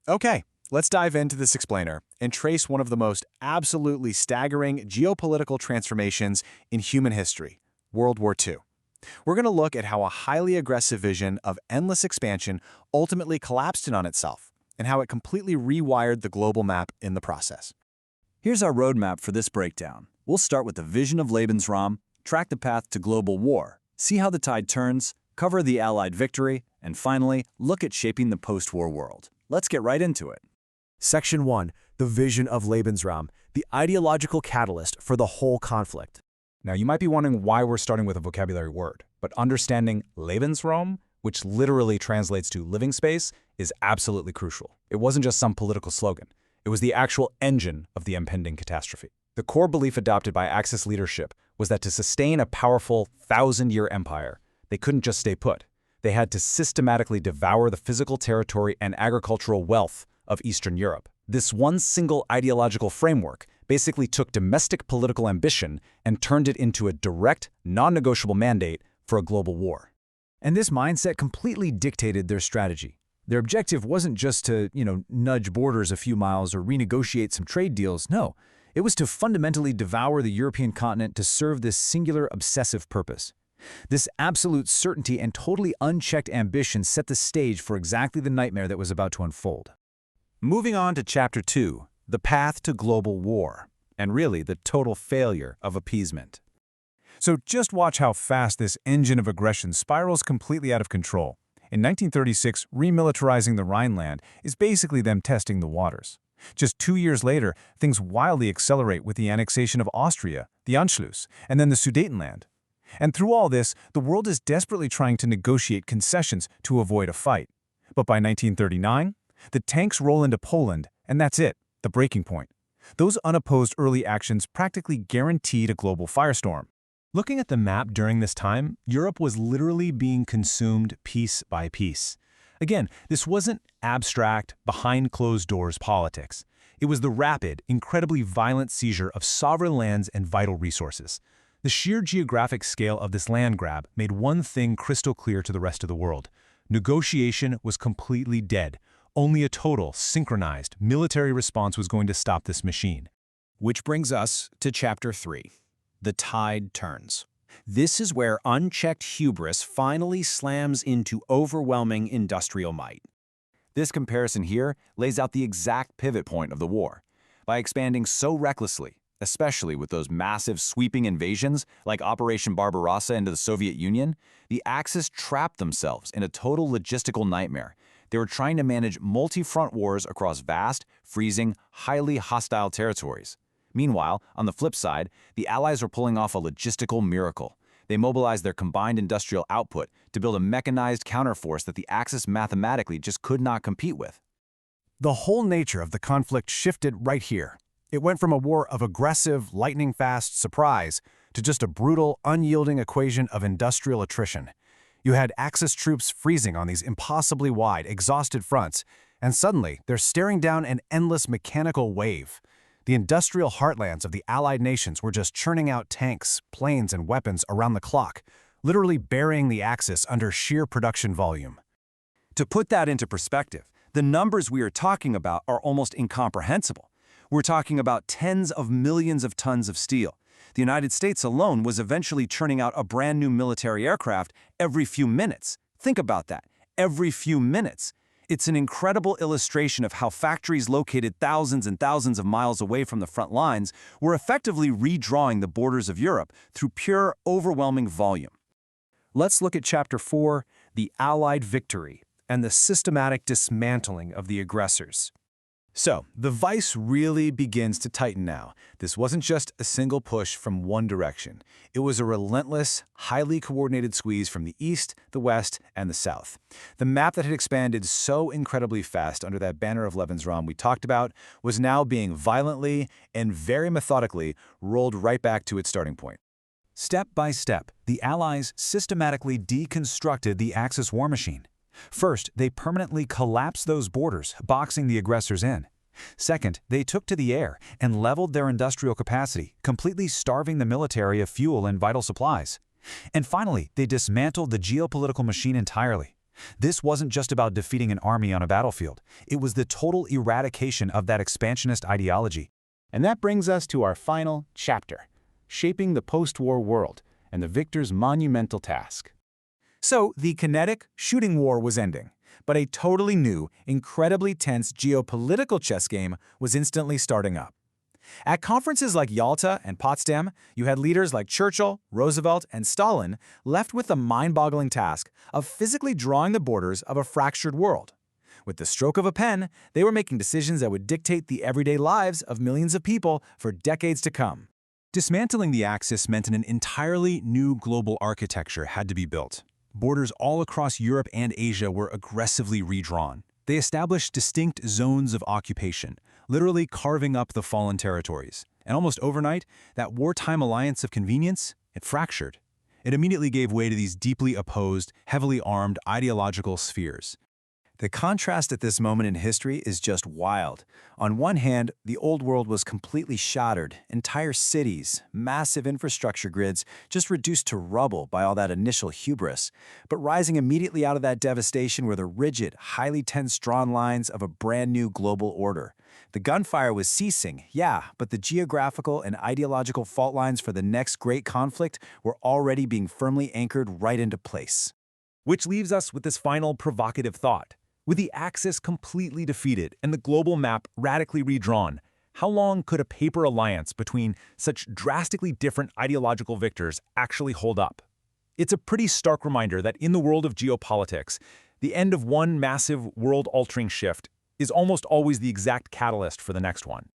Okay, let's dive into this explainer and trace one of the most absolutely staggering geopolitical transformations in human history, World War II. We're going to look at how a highly aggressive vision of endless expansion ultimately collapsed in on itself, and how it completely rewired the global map in the process. Here's our roadmap for this breakdown. We'll start with the vision of Lebensraum, track the path to global war, see how the tide turns, cover the Allied victory, and finally, look at shaping the post-war world. Let's get right into it. Section 1. The Vision of Lebensraum, the ideological catalyst for the whole conflict. Now, you might be wondering why we're starting with a vocabulary word, but understanding Lebensraum, which literally translates to living space, is absolutely crucial. It wasn't just some political slogan. It was the actual engine of the impending catastrophe. The core belief adopted by Axis leadership was that to sustain a powerful 1,000-year empire, they couldn't just stay put. They had to systematically devour the physical territory and agricultural wealth of Eastern Europe. This one single ideological framework basically took domestic political ambition and turned it into a direct, non-negotiable mandate for a global war. And this mindset completely dictated their strategy. Their objective wasn't just to, nudge borders a few miles or renegotiate some trade deals. No, it was to fundamentally devour the European continent to serve this singular obsessive purpose. This absolute certainty and totally unchecked ambition set the stage for exactly the nightmare that was about to unfold. Moving on to Chapter 2, the path to global war, and really the total failure of appeasement. So just watch how fast this engine of aggression spirals completely out of control. In 1936, remilitarizing the Rhineland is basically them testing the waters. Just 2 years later, things wildly accelerate with the annexation of Austria, the Anschluss, and then the Sudetenland. And through all this, the world is desperately trying to negotiate concessions to avoid a fight. But by 1939, the tanks roll into Poland, and that's it, the breaking point. Those unopposed early actions practically guaranteed a global firestorm. Looking at the map during this time, Europe was literally being consumed piece by piece. Again, this wasn't abstract, behind-closed-doors politics. It was the rapid, incredibly violent seizure of sovereign lands and vital resources. The sheer geographic scale of this land grab made one thing crystal clear to the rest of the world. Negotiation was completely dead. Only a total, synchronized, military response was going to stop this machine. Which brings us to Chapter 3. The tide turns. This is where unchecked hubris finally slams into overwhelming industrial might. This comparison here lays out the exact pivot point of the war. By expanding so recklessly, especially with those massive sweeping invasions like Operation Barbarossa into the Soviet Union, the Axis trapped themselves in a total logistical nightmare. They were trying to manage multi-front wars across vast, freezing, highly hostile territories. Meanwhile, on the flip side, the Allies were pulling off a logistical miracle. They mobilized their combined industrial output to build a mechanized counterforce that the Axis mathematically just could not compete with. The whole nature of the conflict shifted right here. It went from a war of aggressive, lightning-fast surprise to just a brutal, unyielding equation of industrial attrition. You had Axis troops freezing on these impossibly wide, exhausted fronts, and suddenly they're staring down an endless mechanical wave. The industrial heartlands of the Allied nations were just churning out tanks, planes, and weapons around the clock, literally burying the Axis under sheer production volume. To put that into perspective, the numbers we are talking about are almost incomprehensible. We're talking about tens of millions of tons of steel. The United States alone was eventually churning out a brand new military aircraft every few minutes. Think about that, every few minutes. It's an incredible illustration of how factories located thousands and thousands of miles away from the front lines were effectively redrawing the borders of Europe through pure, overwhelming volume. Let's look at Chapter 4, the Allied victory, and the systematic dismantling of the aggressors. So, the vice really begins to tighten now. This wasn't just a single push from one direction. It was a relentless, highly coordinated squeeze from the east, the west, and the south. The map that had expanded so incredibly fast under that banner of Lebensraum we talked about was now being violently and very methodically rolled right back to its starting point. Step by step, the Allies systematically deconstructed the Axis war machine. First, they permanently collapsed those borders, boxing the aggressors in. Second, they took to the air and leveled their industrial capacity, completely starving the military of fuel and vital supplies. And finally, they dismantled the geopolitical machine entirely. This wasn't just about defeating an army on a battlefield. It was the total eradication of that expansionist ideology. And that brings us to our final chapter, shaping the post-war world and the victor's monumental task. So the kinetic shooting war was ending, but a totally new, incredibly tense geopolitical chess game was instantly starting up. At conferences like Yalta and Potsdam, you had leaders like Churchill, Roosevelt, and Stalin left with the mind-boggling task of physically drawing the borders of a fractured world. With the stroke of a pen, they were making decisions that would dictate the everyday lives of millions of people for decades to come. Dismantling the Axis meant an entirely new global architecture had to be built. Borders all across Europe and Asia were aggressively redrawn. They established distinct zones of occupation, literally carving up the fallen territories. And almost overnight, that wartime alliance of convenience, it fractured. It immediately gave way to these deeply opposed, heavily armed ideological spheres. The contrast at this moment in history is just wild. On one hand, the old world was completely shattered, entire cities, massive infrastructure grids just reduced to rubble by all that initial hubris. But rising immediately out of that devastation were the rigid, highly tense drawn lines of a brand new global order. The gunfire was ceasing, yeah, but the geographical and ideological fault lines for the next great conflict were already being firmly anchored right into place. Which leaves us with this final provocative thought. With the Axis completely defeated and the global map radically redrawn, how long could a paper alliance between such drastically different ideological victors actually hold up? It's a pretty stark reminder that in the world of geopolitics, the end of one massive world-altering shift is almost always the exact catalyst for the next one.